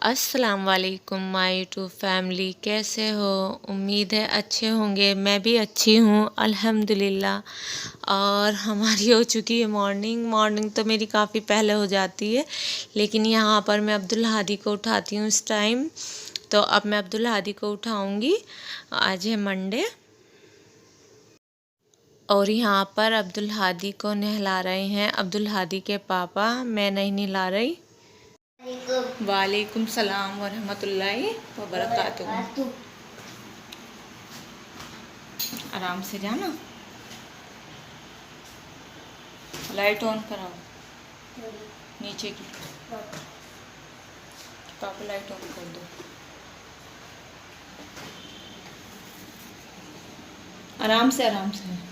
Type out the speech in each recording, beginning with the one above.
अस्सलाम वालेकुम my YouTube family, कैसे हो? उम्मीद है अच्छे होंगे। मैं भी अच्छी हूँ अल्हम्दुलिल्लाह। और हमारी हो चुकी है मॉर्निंग तो मेरी काफ़ी पहले हो जाती है, लेकिन यहाँ पर मैं अब्दुल हादी को उठाती हूँ इस टाइम। तो अब मैं अब्दुल हादी को उठाऊँगी। आज है मंडे और यहाँ पर अब्दुल हादी को नहला रहे हैं अब्दुल हादी के पापा। मैं नहीं नहला रही। वालेकुम सलाम वरहमतुल्लाहि वबरकातुहू। आराम से जाना। लाइट ऑन कराओ नीचे की। पापा लाइट ऑन कर दो। आराम से आराम से।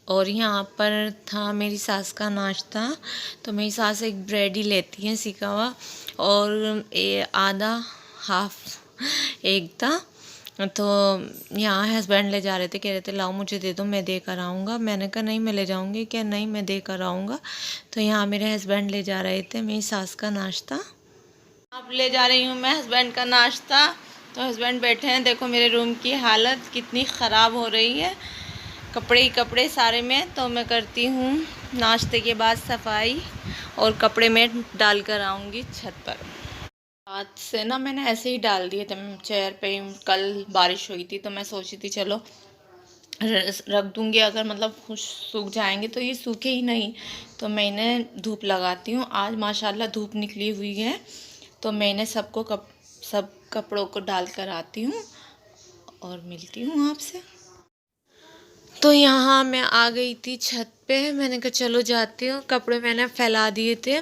और यहाँ पर था मेरी सास का नाश्ता। तो मेरी सास एक ब्रेड ही लेती हैं सिका हुआ, और आधा हाफ एक था। तो यहाँ हस्बैंड ले जा रहे थे, कह रहे थे लाओ मुझे दे दो, मैं दे कर आऊँगा। मैंने कहा नहीं मैं ले जाऊँगी। क्या नहीं, मैं दे कर आऊँगा। तो यहाँ मेरे हस्बैंड ले जा रहे थे मेरी सास का नाश्ता। अब ले जा रही हूँ मैं हस्बैंड का नाश्ता। तो हस्बैंड बैठे हैं, देखो मेरे रूम की हालत कितनी ख़राब हो रही है, कपड़े ही कपड़े सारे में। तो मैं करती हूँ नाश्ते के बाद सफाई और कपड़े में डाल कर आऊँगी छत पर। रात से ना मैंने ऐसे ही डाल दिए थे चेयर पे। कल बारिश हुई थी तो मैं सोची थी चलो रख दूँगी, अगर मतलब खुश सूख जाएंगे। तो ये सूखे ही नहीं, तो मैं इन्हें धूप लगाती हूँ। आज माशाल्लाह धूप निकली हुई है, तो मैंने सब कपड़ों को डाल कर आती हूँ और मिलती हूँ आपसे। तो यहाँ मैं आ गई थी छत पे। मैंने कहा चलो जाती हूँ। कपड़े मैंने फैला दिए थे,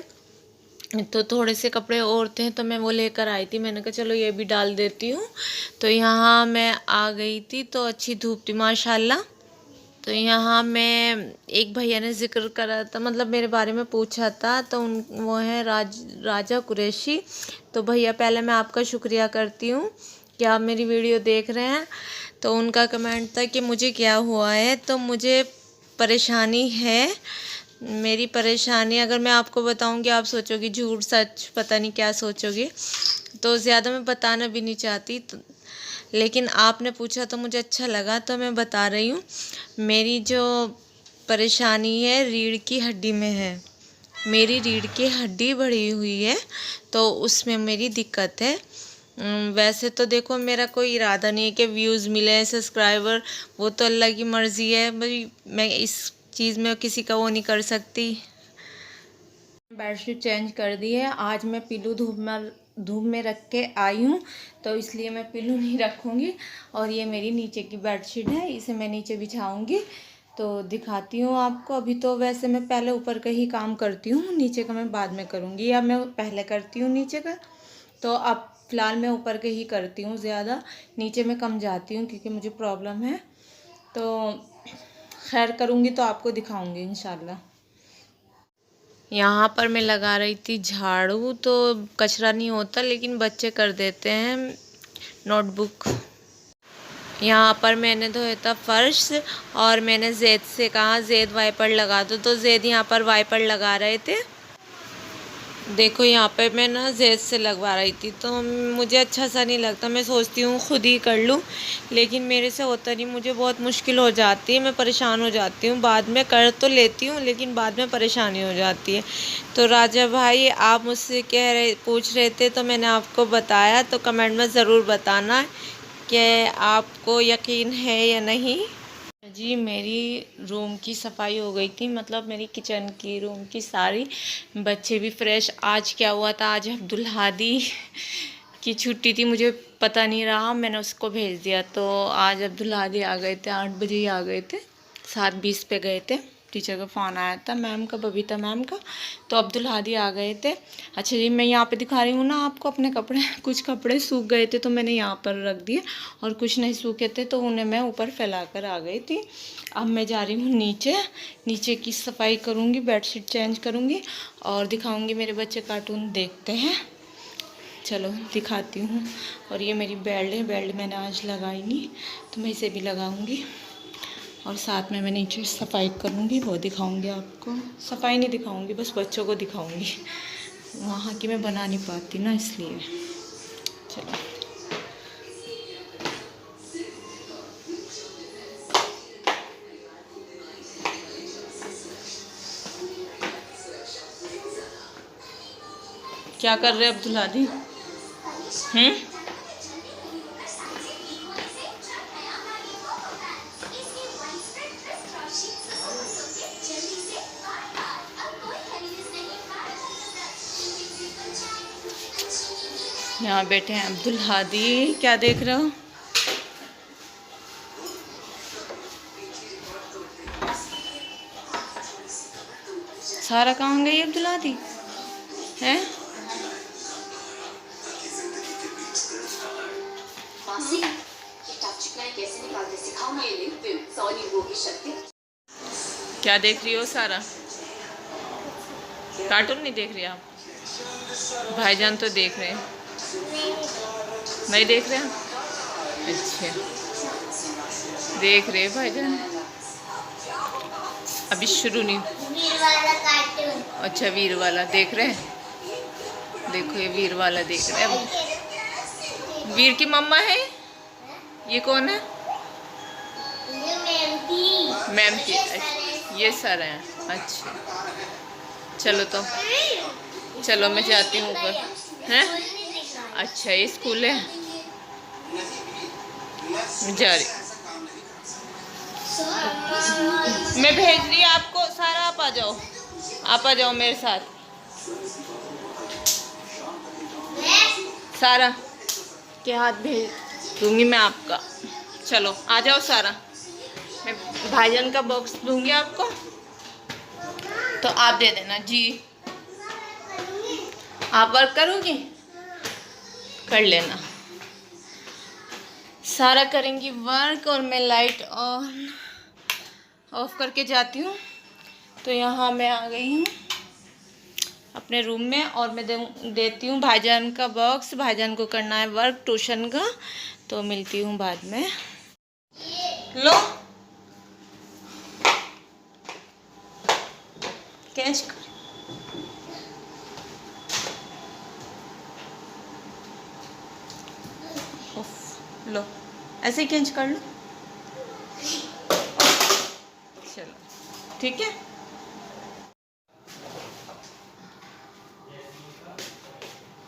तो थोड़े से कपड़े और थे तो मैं वो लेकर आई थी। मैंने कहा चलो ये भी डाल देती हूँ। तो यहाँ मैं आ गई थी तो अच्छी धूप थी माशाल्लाह। तो यहाँ मैं, एक भैया ने ज़िक्र करा था, मतलब मेरे बारे में पूछा था। तो वो है राजा कुरैशी। तो भैया पहले मैं आपका शुक्रिया करती हूँ कि आप मेरी वीडियो देख रहे हैं। तो उनका कमेंट था कि मुझे क्या हुआ है। तो मुझे परेशानी है। मेरी परेशानी अगर मैं आपको बताऊंगी आप सोचोगे झूठ सच पता नहीं क्या सोचोगे, तो ज़्यादा मैं बताना भी नहीं चाहती। तो लेकिन आपने पूछा तो मुझे अच्छा लगा, तो मैं बता रही हूँ। मेरी जो परेशानी है रीढ़ की हड्डी में है। मेरी रीढ़ की हड्डी बढ़ी हुई है, तो उसमें मेरी दिक्कत है। वैसे तो देखो मेरा कोई इरादा नहीं है कि व्यूज़ मिले, सब्सक्राइबर, वो तो अल्लाह की मर्ज़ी है भाई। मैं इस चीज़ में किसी का वो नहीं कर सकती। बेडशीट चेंज कर दी है। आज मैं पिल्लू धूप में रख के आई हूँ, तो इसलिए मैं पिल्लू नहीं रखूँगी। और ये मेरी नीचे की बेडशीट है, इसे मैं नीचे बिछाऊँगी। तो दिखाती हूँ आपको। अभी तो वैसे मैं पहले ऊपर का ही काम करती हूँ, नीचे का मैं बाद में करूँगी, या मैं पहले करती हूँ नीचे का। तो अब फ़िलहाल मैं ऊपर के ही करती हूँ ज़्यादा, नीचे में कम जाती हूँ क्योंकि मुझे प्रॉब्लम है। तो खैर करूँगी तो आपको दिखाऊँगी इंशाल्लाह। यहाँ पर मैं लगा रही थी झाड़ू, तो कचरा नहीं होता लेकिन बच्चे कर देते हैं। नोटबुक यहाँ पर मैंने धोया था फर्श, और मैंने जैद से कहा जैद वाइपर लगा दो, तो जैद यहाँ पर वाइपर लगा रहे थे। देखो यहाँ पे मैं ना जैद से लगवा रही थी, तो मुझे अच्छा सा नहीं लगता। मैं सोचती हूँ खुद ही कर लूँ, लेकिन मेरे से होता नहीं, मुझे बहुत मुश्किल हो जाती है, मैं परेशान हो जाती हूँ। बाद में कर तो लेती हूँ लेकिन बाद में परेशानी हो जाती है। तो राजा भाई आप मुझसे पूछ रहे थे, तो मैंने आपको बताया। तो कमेंट में ज़रूर बताना कि आपको यकीन है या नहीं। जी मेरी रूम की सफाई हो गई थी, मतलब मेरी किचन की, रूम की सारी। बच्चे भी फ्रेश। आज क्या हुआ था, आज अब्दुल हादी की छुट्टी थी, मुझे पता नहीं रहा, मैंने उसको भेज दिया। तो आज अब्दुल हादी आ गए थे, 8 बजे ही आ गए थे, 7:20 पे गए थे। टीचर का फ़ोन आया था, मैम का, बबीता मैम का। तो अब्दुल हादी आ गए थे। अच्छा जी, मैं यहाँ पे दिखा रही हूँ ना आपको अपने कपड़े। कुछ कपड़े सूख गए थे तो मैंने यहाँ पर रख दिए, और कुछ नहीं सूखे थे तो उन्हें मैं ऊपर फैला कर आ गई थी। अब मैं जा रही हूँ नीचे। नीचे की सफाई करूँगी, बेडशीट चेंज करूँगी और दिखाऊँगी मेरे बच्चे कार्टून देखते हैं। चलो दिखाती हूँ। और ये मेरी बेल्ट है, बेल्ट मैंने आज लगाई नहीं तो मैं इसे भी लगाऊंगी। और साथ में मैं नीचे सफाई करूँगी, वो दिखाऊंगी आपको। सफाई नहीं दिखाऊंगी, बस बच्चों को दिखाऊंगी, वहाँ की मैं बना नहीं पाती ना, इसलिए। चलो क्या कर रहे अब्दुल हादी? यहाँ बैठे हैं अब्दुल हादी। क्या देख रहे हो? सारा कहाँ गई अब्दुल हादी है? क्या देख रही हो सारा? कार्टून नहीं देख रही आप? भाईजान तो देख रहे हैं। नहीं देख रहे हैं? अच्छा, देख रहे भाईजान। अभी शुरू नहीं। वीर वाला कार्टून। अच्छा, वीर वाला देख रहे हैं। देखो ये वीर वाला देख रहे हैं। वीर की मम्मा है ये? कौन है? मैम की। ये सर हैं। अच्छा चलो, तो चलो मैं जाती हूँ ऊपर। हैं? अच्छा ये स्कूल है, जा रही। मैं भेज रही आपको। सारा आप आ जाओ, आप आ जाओ मेरे साथ। सारा के हाथ भेज दूंगी मैं आपका। चलो आ जाओ सारा। मैं भाईजान का बॉक्स दूंगी आपको, तो आप दे देना जी। आप वर्क करोगी? कर लेना। सारा करेंगी वर्क और मैं लाइट ऑन ऑफ करके जाती हूँ। तो यहाँ मैं आ गई हूँ अपने रूम में, और मैं देती हूँ भाईजान का बॉक्स। भाईजान को करना है वर्क ट्यूशन का, तो मिलती हूँ बाद में। लो कैच कर। लो ऐसे ही कैच कर लो। चलो ठीक है।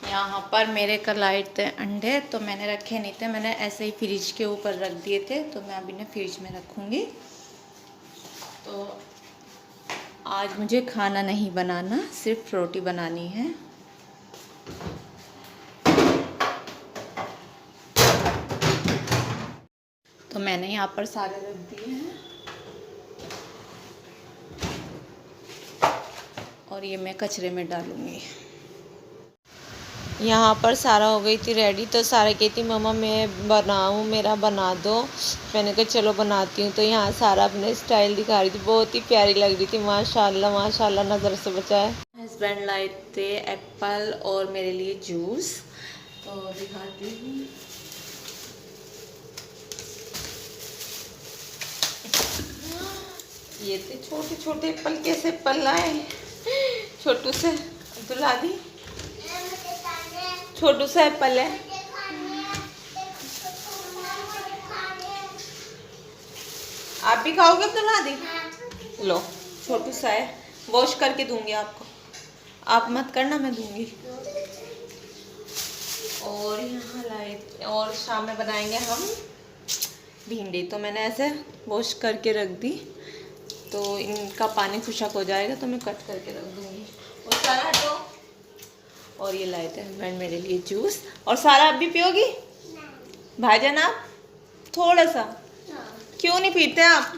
यहाँ पर मेरे कल आए थे अंडे, तो मैंने रखे नहीं थे, मैंने ऐसे ही फ्रिज के ऊपर रख दिए थे, तो मैं अभी इन्हें फ्रिज में रखूँगी। तो आज मुझे खाना नहीं बनाना, सिर्फ रोटी बनानी है। तो मैंने यहाँ पर सारे रख दिए हैं, और ये मैं कचरे में डालूँगी। यहाँ पर सारा हो गई थी रेडी, तो सारा कहती मम्मा मैं बनाऊँ, मेरा बना दो। मैंने कहा चलो बनाती हूँ। तो यहाँ सारा अपने स्टाइल दिखा रही थी, बहुत ही प्यारी लग रही थी। माशाल्लाह माशाल्लाह, नज़र से बचाए। हस्बैंड लाए थे एप्पल और मेरे लिए जूस, तो दिखाती हूँ। ये थे छोटे छोटे एप्पल। कैसे एप्पल लाए? छोटू से अब्दुल हादी, छोटू सा एप्पल है। आप भी खाओगे अब्दुल हादी? लो छोटू सा है, वॉश करके दूंगी आपको, आप मत करना, मैं दूंगी। और यहाँ लाए, और शाम में बनाएंगे हम भिंडी। तो मैंने ऐसे वॉश करके रख दी, तो इनका पानी खुशक हो जाएगा, तो मैं कट करके रख दूंगी। और सारा हटो। और ये लाए थे हस्बैंड मेरे लिए जूस। और सारा आप भी पियोगी? भाईजान आप थोड़ा सा? क्यों नहीं पीते आप?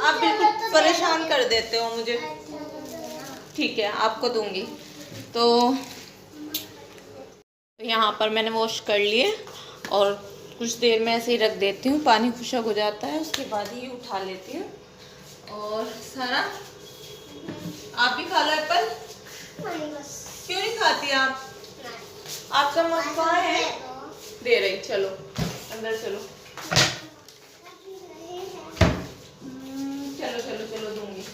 आप बिल्कुल परेशान कर देते हो मुझे। ठीक है, आपको दूंगी। तो यहाँ पर मैंने वॉश कर लिए और कुछ देर में ऐसे ही रख देती हूँ, पानी खुशक हो जाता है, उसके बाद ही उठा लेती हूँ। और सारा आप भी खा लो एप्पल। क्यों नहीं खाती आप? आपका मग कहाँ है? दे रही, चलो अंदर चलो। चलो चलो चलो दूंगी।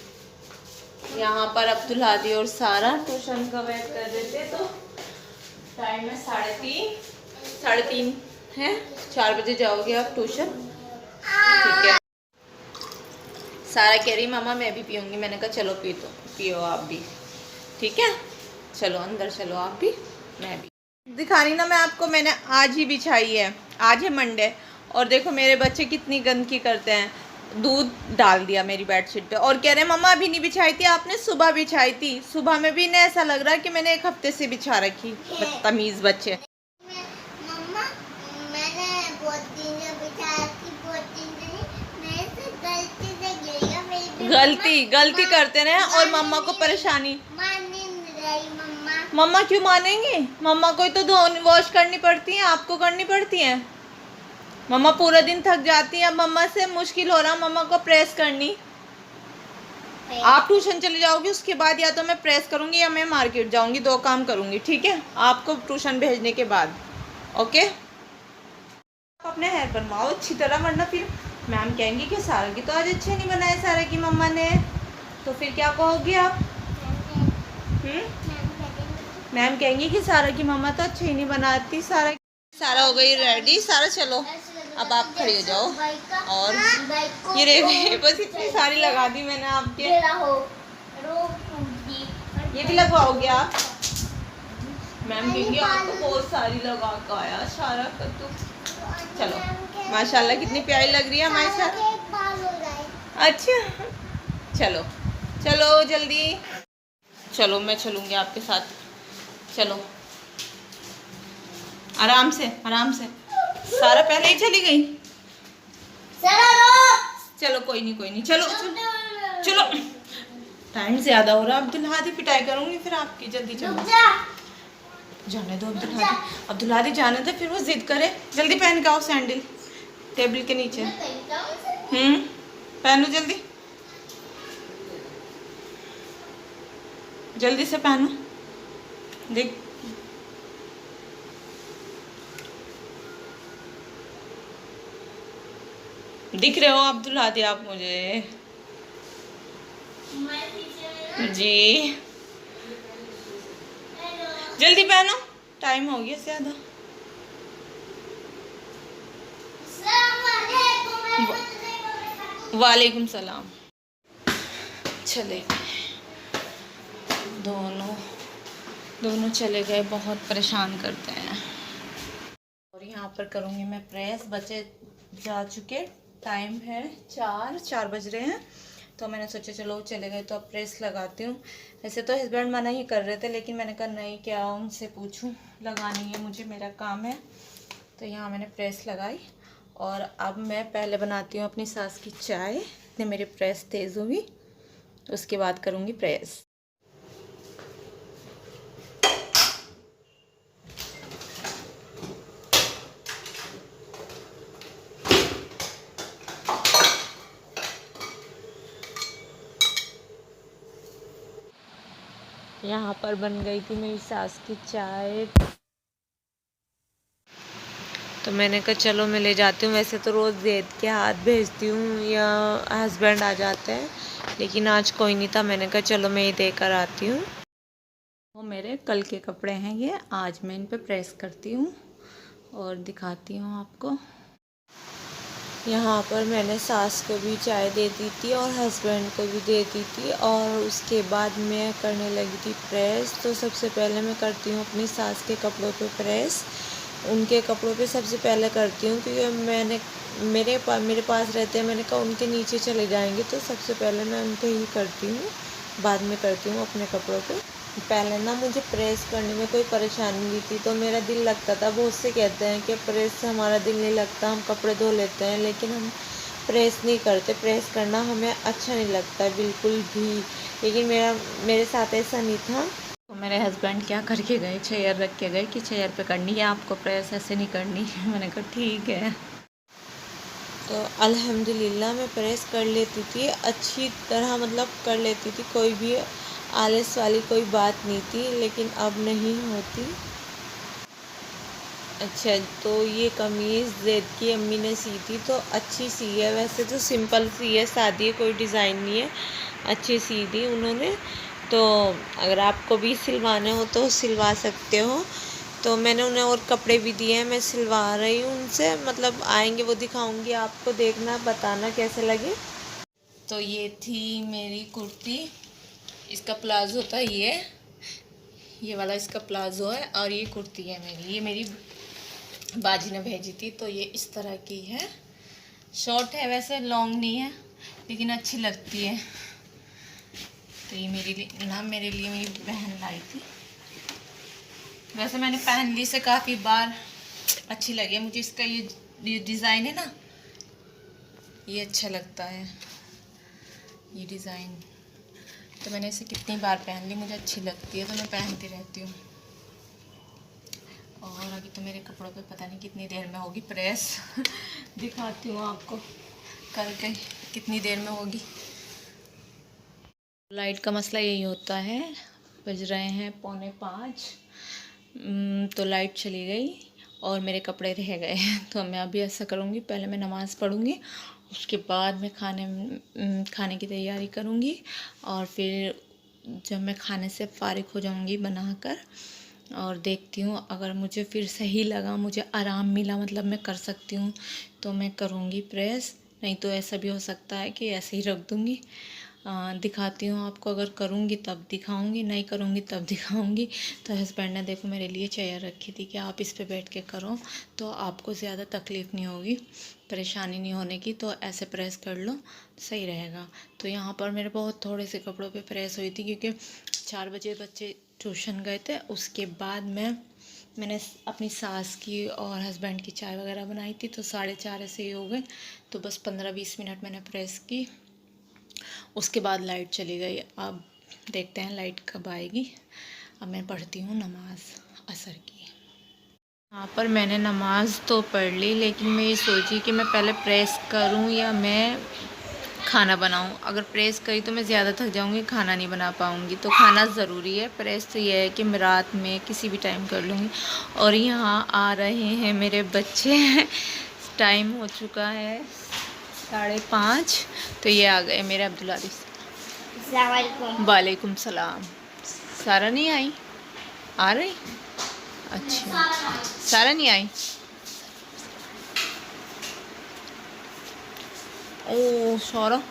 यहाँ पर अब्दुल हादी और सारा ट्यूशन का वेट कर देते, तो टाइम है 3:30 है। 4 बजे जाओगे आप ट्यूशन, ठीक है? सारा कह रही मामा मैं भी पीऊँगी, मैंने कहा चलो पियो आप भी, ठीक है? चलो अंदर चलो आप भी, मैं भी। दिखानी ना मैं आपको, मैंने आज ही बिछाई है, आज है मंडे, और देखो मेरे बच्चे कितनी गंदगी करते हैं। दूध डाल दिया मेरी बेडशीट पे और कह रहे हैं मम्मा अभी नहीं बिछाई थी आपने, सुबह बिछाई थी। सुबह में भी इन्हें ऐसा लग रहा है कि मैंने 1 हफ्ते से बिछा रखी। बदतमीज बच्चे। मम्मा मैंने बहुत दिन से बिछाया थी, बहुत दिन से मेरे से गलती से गिर गया। गलती करते रहे और मम्मा को परेशानी। मान नहीं रही मम्मा। मम्मा क्यों मानेंगे? मम्मा को तो वॉश करनी पड़ती है, आपको करनी पड़ती है। मम्मा पूरा दिन थक जाती है, अब मम्मा से मुश्किल हो रहा मम्मा को प्रेस करनी। आप ट्यूशन चले जाओगे, उसके बाद या तो मैं प्रेस करूंगी या मैं मार्केट जाऊंगी, 2 काम करूंगी, ठीक है? आपको ट्यूशन भेजने के बाद, ओके? आप अपने हेयर बनवाओ अच्छी तरह, वरना फिर मैम कहेंगी कि सारा की तो आज अच्छे नहीं बनाए सारा की मम्मा ने, तो फिर क्या कहोगे आप? मैम कहेंगी कि सारा की मम्मा तो अच्छे ही नहीं बनाती। सारा हो गई रेडी। सारा चलो अब आप खड़ी हो जाओ। और ये रे बस इतनी सारी लगा दी मैंने आपके। ये भी लगवाओगे आप? मैम कहेंगी आपको बहुत सारी लगा कर आया सारा का। तो चलो माशाल्लाह कितनी प्यारी लग रही है हमारे साथ। अच्छा चलो चलो जल्दी चलो, मैं चलूँगी आपके साथ। चलो आराम से आराम से। सारा पहले ही चली गई। चलो कोई नहीं चलो चलो, चलो। टाइम ज्यादा हो रहा है। अब्दुल हादी पिटाई करूंगी फिर आपकी। जल्दी चलो। जाने दो अब्दुल हादी। अब्दुल हादी जाने दो, फिर वो जिद करे। जल्दी पहन के आओ सैंडल टेबल के नीचे। पहनो जल्दी, जल्दी से पहनो। देख दिख रहे हो अब्दुल हादी आप मुझे? जी जल्दी पहनो, टाइम हो गया ज्यादा। वालेकुम सलाम। चले दोनों चले गए, बहुत परेशान करते हैं। और यहाँ पर करूँगी मैं प्रेस। बच्चे जा चुके, टाइम है 4 बज रहे हैं, तो मैंने सोचा चलो चले गए तो अब प्रेस लगाती हूँ। वैसे तो हस्बैंड मना ही कर रहे थे, लेकिन मैंने कहा नहीं, क्या उनसे पूछूं, लगानी है मुझे, मेरा काम है। तो यहाँ मैंने प्रेस लगाई और अब मैं पहले बनाती हूँ अपनी सास की चाय। इतने मेरी प्रेस तेज़ हुई, उसके बाद करूँगी प्रेस। यहाँ पर बन गई थी मेरी सास की चाय, तो मैंने कहा चलो मैं ले जाती हूँ। वैसे तो रोज़ देद के हाथ भेजती हूँ या हस्बैंड आ जाते हैं, लेकिन आज कोई नहीं था, मैंने कहा चलो मैं ही देकर आती हूँ। वो मेरे कल के कपड़े हैं ये, आज मैं इन पे प्रेस करती हूँ और दिखाती हूँ आपको। यहाँ पर मैंने सास को भी चाय दे दी थी और हस्बैंड को भी दे दी थी, और उसके बाद मैं करने लगी थी प्रेस। तो सबसे पहले मैं करती हूँ अपनी सास के कपड़ों पे प्रेस। उनके कपड़ों पे सबसे पहले करती हूँ, क्योंकि मेरे पास रहते हैं, मैंने कहा उनके नीचे चले जाएंगे, तो सबसे पहले मैं उनके ही करती हूँ, बाद में करती हूँ अपने कपड़ों पे। पहले ना मुझे प्रेस करने में कोई परेशानी नहीं थी, तो मेरा दिल लगता था। बहुत से कहते हैं कि प्रेस से हमारा दिल नहीं लगता, हम कपड़े धो लेते हैं, लेकिन हम प्रेस नहीं करते, प्रेस करना हमें अच्छा नहीं लगता है बिल्कुल भी, लेकिन मेरे साथ ऐसा नहीं था। तो मेरे हस्बैंड क्या करके गए, चेयर रख के गए कि चेयर पे करनी है आपको प्रेस, ऐसे नहीं करनी। मैंने कहा ठीक है। तो अल्हम्दुलिल्लाह मैं प्रेस कर लेती थी अच्छी तरह, मतलब कर लेती थी, कोई भी आलस वाली कोई बात नहीं थी, लेकिन अब नहीं होती। अच्छा, तो ये कमीज़ ज़ैद की अम्मी ने सी थी, तो अच्छी सी है, वैसे तो सिंपल सी है, सादी है, कोई डिज़ाइन नहीं है, अच्छी सी दी उन्होंने। तो अगर आपको भी सिलवाने हो तो सिलवा सकते हो। तो मैंने उन्हें और कपड़े भी दिए हैं, मैं सिलवा रही हूँ उनसे, मतलब आएंगे वो दिखाऊंगी आपको, देखना बताना कैसे लगे। तो ये थी मेरी कुर्ती, इसका प्लाजो था ये वाला इसका प्लाजो है, और ये कुर्ती है मेरी, ये मेरी बाजी ने भेजी थी। तो ये इस तरह की है, शॉर्ट है वैसे, लॉन्ग नहीं है, लेकिन अच्छी लगती है। तो ये मेरे लिए मेरी बहन लाई थी, वैसे मैंने पहन ली से काफ़ी बार, अच्छी लगी मुझे। इसका ये डिज़ाइन है ना, ये अच्छा लगता है ये डिज़ाइन, तो मैंने इसे कितनी बार पहन ली, मुझे अच्छी लगती है तो मैं पहनती रहती हूँ। और अभी तो मेरे कपड़ों पे पता नहीं कितनी देर में होगी प्रेस। दिखाती हूँ आपको करके कितनी देर में होगी। लाइट का मसला यही होता है, बज रहे हैं 4:45, तो लाइट चली गई और मेरे कपड़े रह गए। तो मैं अभी ऐसा करूँगी, पहले मैं नमाज़ पढ़ूँगी, उसके बाद मैं खाने की तैयारी करूँगी, और फिर जब मैं खाने से फ़ारिग हो जाऊँगी बनाकर, और देखती हूँ अगर मुझे फिर सही लगा, मुझे आराम मिला, मतलब मैं कर सकती हूँ, तो मैं करूँगी प्रेस, नहीं तो ऐसा भी हो सकता है कि ऐसे ही रख दूँगी। दिखाती हूँ आपको, अगर करूँगी तब दिखाऊँगी, नहीं करूँगी तब दिखाऊँगी। तो हस्बैंड ने देखो मेरे लिए चेयर रखी थी कि आप इस पे बैठ के करो, तो आपको ज़्यादा तकलीफ़ नहीं होगी, परेशानी नहीं होने की, तो ऐसे प्रेस कर लो सही रहेगा। तो यहाँ पर मेरे बहुत थोड़े से कपड़ों पे प्रेस हुई थी, क्योंकि 4 बजे बच्चे ट्यूशन गए थे, उसके बाद मैंने अपनी सास की और हस्बैंड की चाय वगैरह बनाई थी, तो 4:30 ऐसे ही हो गए। तो बस 15-20 मिनट मैंने प्रेस की, उसके बाद लाइट चली गई। अब देखते हैं लाइट कब आएगी। अब मैं पढ़ती हूँ नमाज असर की। यहाँ पर मैंने नमाज तो पढ़ ली, लेकिन मैं ये सोची कि मैं पहले प्रेस करूँ या मैं खाना बनाऊँ। अगर प्रेस करी तो मैं ज़्यादा थक जाऊँगी, खाना नहीं बना पाऊँगी, तो खाना ज़रूरी है। प्रेस तो ये है कि मैं रात में किसी भी टाइम कर लूँगी। और यहाँ आ रहे हैं मेरे बच्चे। टाइम हो चुका है 5:30, तो ये आ गए मेरे अब्दुल आरिफ। वालेकुम सलाम। सारा नहीं आई? आ रही? अच्छा, सारा नहीं आई। ओ सौरभ,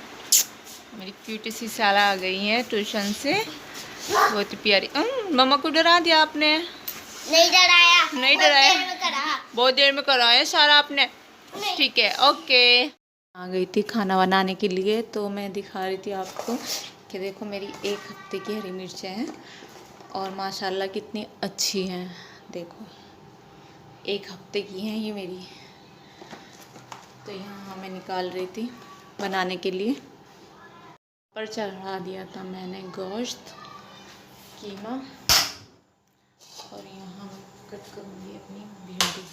मेरी क्यूटी सी सारा आ गई है ट्यूशन से, बहुत ही प्यारी। मम्मा को डरा दिया आपने? नहीं डराया, नहीं डराया, बहुत देर में कराया सारा आपने। ठीक है, ओके। आ गई थी खाना बनाने के लिए, तो मैं दिखा रही थी आपको कि देखो मेरी 1 हफ्ते की हरी मिर्चें हैं, और माशाल्लाह कितनी अच्छी हैं। देखो 1 हफ्ते की हैं ये मेरी। तो यहाँ मैं निकाल रही थी बनाने के लिए। पर चढ़ा दिया था मैंने गोश्त, कीमा, और यहाँ कट करूँगी अपनी भिंडी।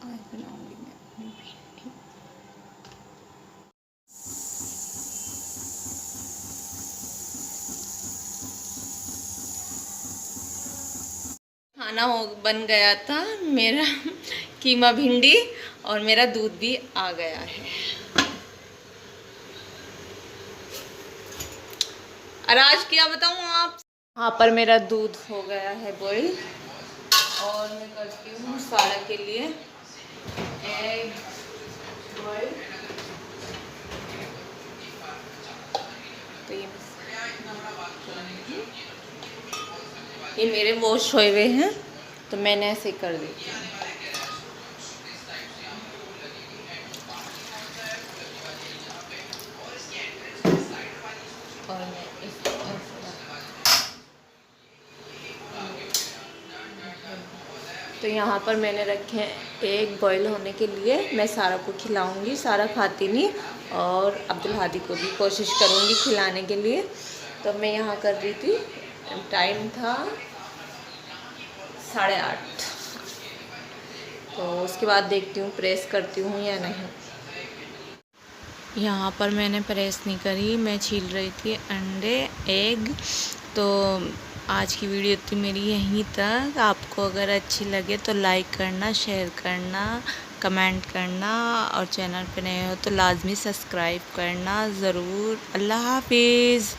आज बनाऊँगी मैं अपनी भिंडी। खाना बन गया था मेरा, कीमा भिंडी, और मेरा दूध भी आ गया है। और आज क्या बताऊँ आप, यहाँ पर मेरा दूध हो गया है बॉईल, और मैं करती हूँ सारा के लिए एग बॉईल। तो ये मेरे वॉश हुए हुए हैं, तो मैंने ऐसे कर दी। और मैं इसको तो यहाँ पर मैंने रखे हैं एग बॉईल होने के लिए। मैं सारा को खिलाऊंगी, सारा खाती नहीं, और अब्दुल हादी को भी कोशिश करूँगी खिलाने के लिए। तो मैं यहाँ कर रही थी, टाइम था 8:30। तो उसके बाद देखती हूँ प्रेस करती हूँ या नहीं। यहाँ पर मैंने प्रेस नहीं करी, मैं छील रही थी अंडे, एग। तो आज की वीडियो थी मेरी यहीं तक। आपको अगर अच्छी लगे तो लाइक करना, शेयर करना, कमेंट करना, और चैनल पे नए हो तो लाजमी सब्सक्राइब करना ज़रूर। अल्लाह हाफिज़।